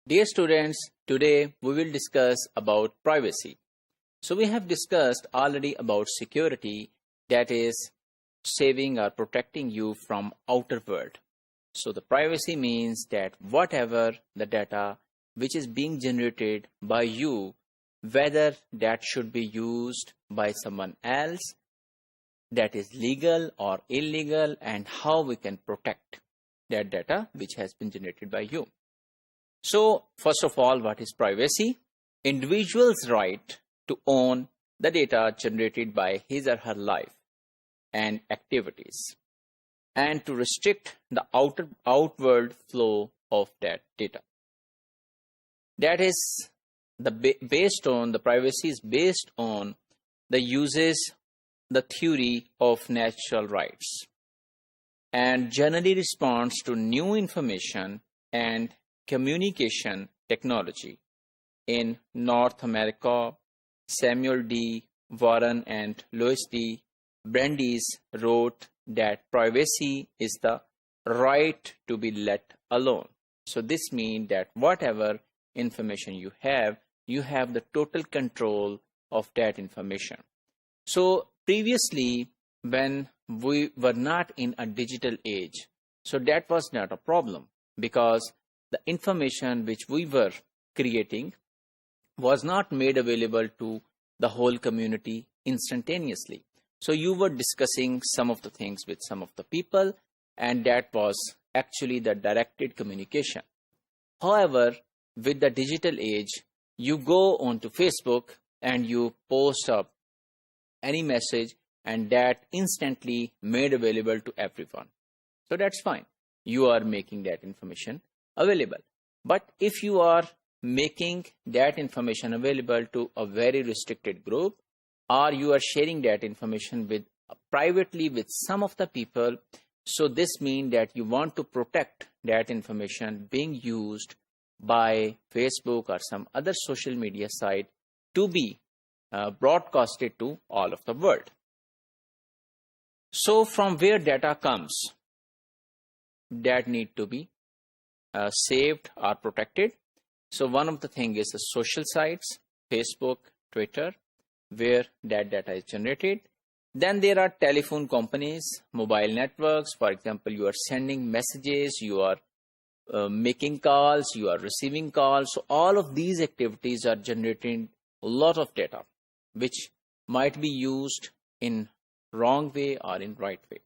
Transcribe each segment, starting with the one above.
Dear students, today we will discuss about privacy. So we have discussed already about security, that is saving or protecting you from outer world. So the privacy means that whatever the data which is being generated by you, whether that should be used by someone else, that is legal or illegal, and how we can protect that data which has been generated by you. So, first of all, what is privacy? Individual's right to own the data generated by his or her life and activities, and to restrict the outward flow of that data. That is the privacy is based on the theory of natural rights, and generally responds to new information and communication technology. In North America, Samuel D. Warren and Louis D. Brandeis wrote that privacy is the right to be let alone. So this means that whatever information you have the total control of that information. So previously, when we were not in a digital age, so that was not a problem, because the information which we were creating was not made available to the whole community instantaneously. So you were discussing some of the things with some of the people, and that was actually the directed communication. However, with the digital age, you go onto Facebook and you post up any message, and that instantly made available to everyone. So that's fine. You are making that information available. But if you are making that information available to a very restricted group, or you are sharing that information privately with some of the people, so this means that you want to protect that information being used by Facebook or some other social media site to be broadcasted to all of the world. So from where data comes, that need to be saved or protected. So one of the things is the social sites, Facebook, Twitter, where that data is generated. Then there are telephone companies, mobile networks. For example, you are sending messages, you are making calls, you are receiving calls. So all of these activities are generating a lot of data, which might be used in wrong way or in right way.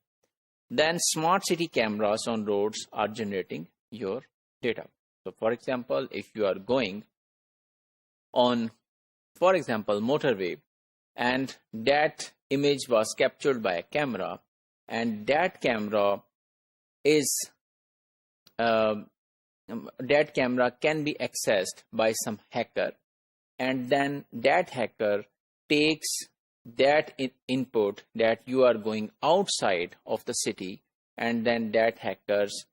Then smart city cameras on roads are generating your data. So for example, if you are going on, for example, motorway, and that image was captured by a camera, and that camera can be accessed by some hacker, and then that hacker takes that input that you are going outside of the city, and then that hackers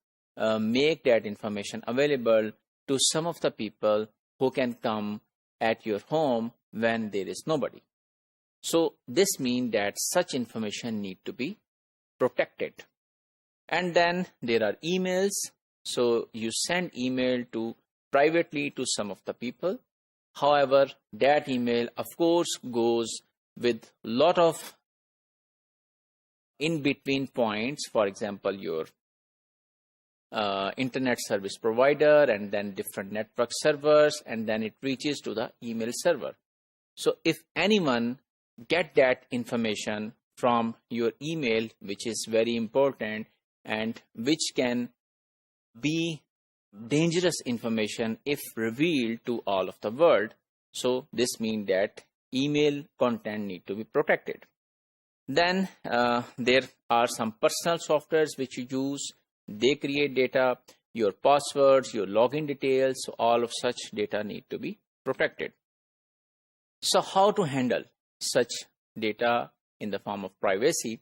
make that information available to some of the people who can come at your home when there is nobody. So this means that such information need to be protected. And then there are emails. So you send email privately to some of the people. However, that email of course goes with lot of in-between points. For example, your internet service provider, and then different network servers, and then it reaches to the email server. So if anyone get that information from your email, which is very important and which can be dangerous information if revealed to all of the world, so this means that email content need to be protected. Then there are some personal softwares which you use. They create data, your passwords, your login details. So all of such data need to be protected. So how to handle such data in the form of privacy?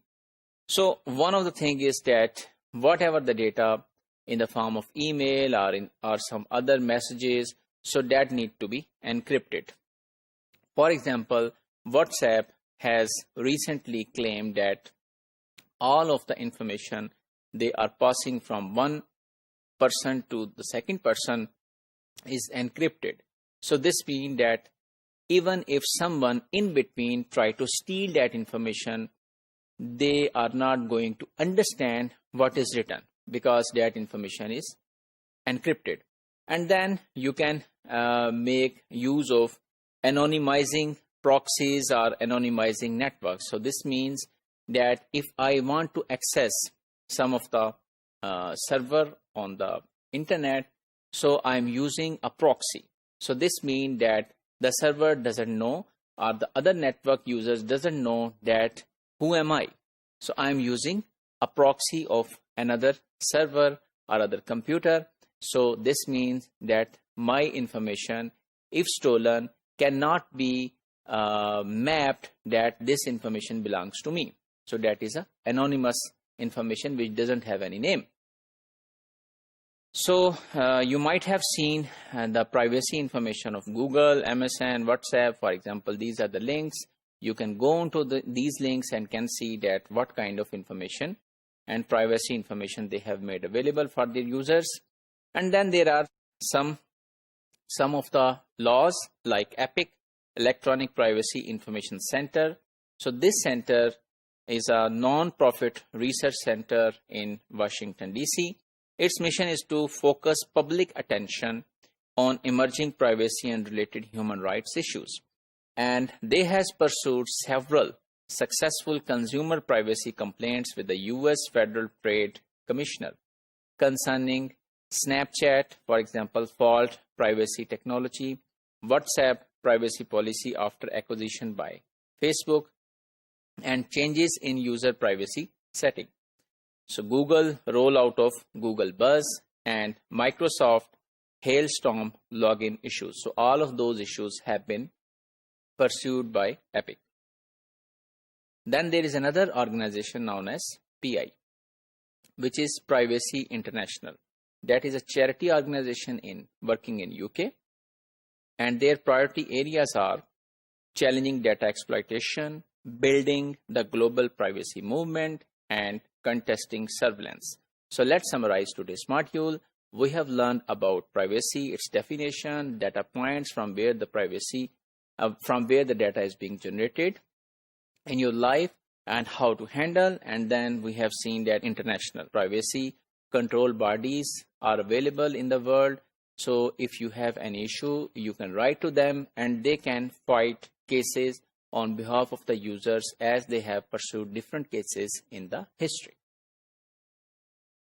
So one of the things is that whatever the data in the form of email or some other messages, so that need to be encrypted. For example, WhatsApp has recently claimed that all of the information they are passing from one person to the second person is encrypted. So this means that even if someone in between try to steal that information, they are not going to understand what is written because that information is encrypted. And then you can make use of anonymizing proxies or anonymizing networks. So this means that if I want to access some of the server on the internet, so I'm using a proxy. So this means that the server doesn't know, or the other network users doesn't know that who am I. So I'm using a proxy of another server or other computer. So this means that my information, if stolen, cannot be mapped that this information belongs to me. So that is a anonymous information which doesn't have any name. So you might have seen the privacy information of Google, MSN, WhatsApp, for example. These are the links. You can go into these links and can see that what kind of information and privacy information they have made available for their users. And then there are some of the laws like EPIC, Electronic Privacy Information Center. So this center is a non-profit research center in Washington, D.C. Its mission is to focus public attention on emerging privacy and related human rights issues. And they has pursued several successful consumer privacy complaints with the U.S. Federal Trade Commissioner concerning Snapchat, for example, fault privacy technology, WhatsApp privacy policy after acquisition by Facebook, and changes in user privacy setting. So Google rollout of Google Buzz and Microsoft Hailstorm login issues. So all of those issues have been pursued by EPIC. Then there is another organization known as PI, which is Privacy International. That is a charity organization working in UK, and their priority areas are challenging data exploitation, building the global privacy movement, and contesting surveillance. So let's summarize today's module. We have learned about privacy, its definition, data points from where the data is being generated in your life, and how to handle. And then we have seen that international privacy control bodies are available in the world. So if you have an issue, you can write to them and they can fight cases on behalf of the users, as they have pursued different cases in the history.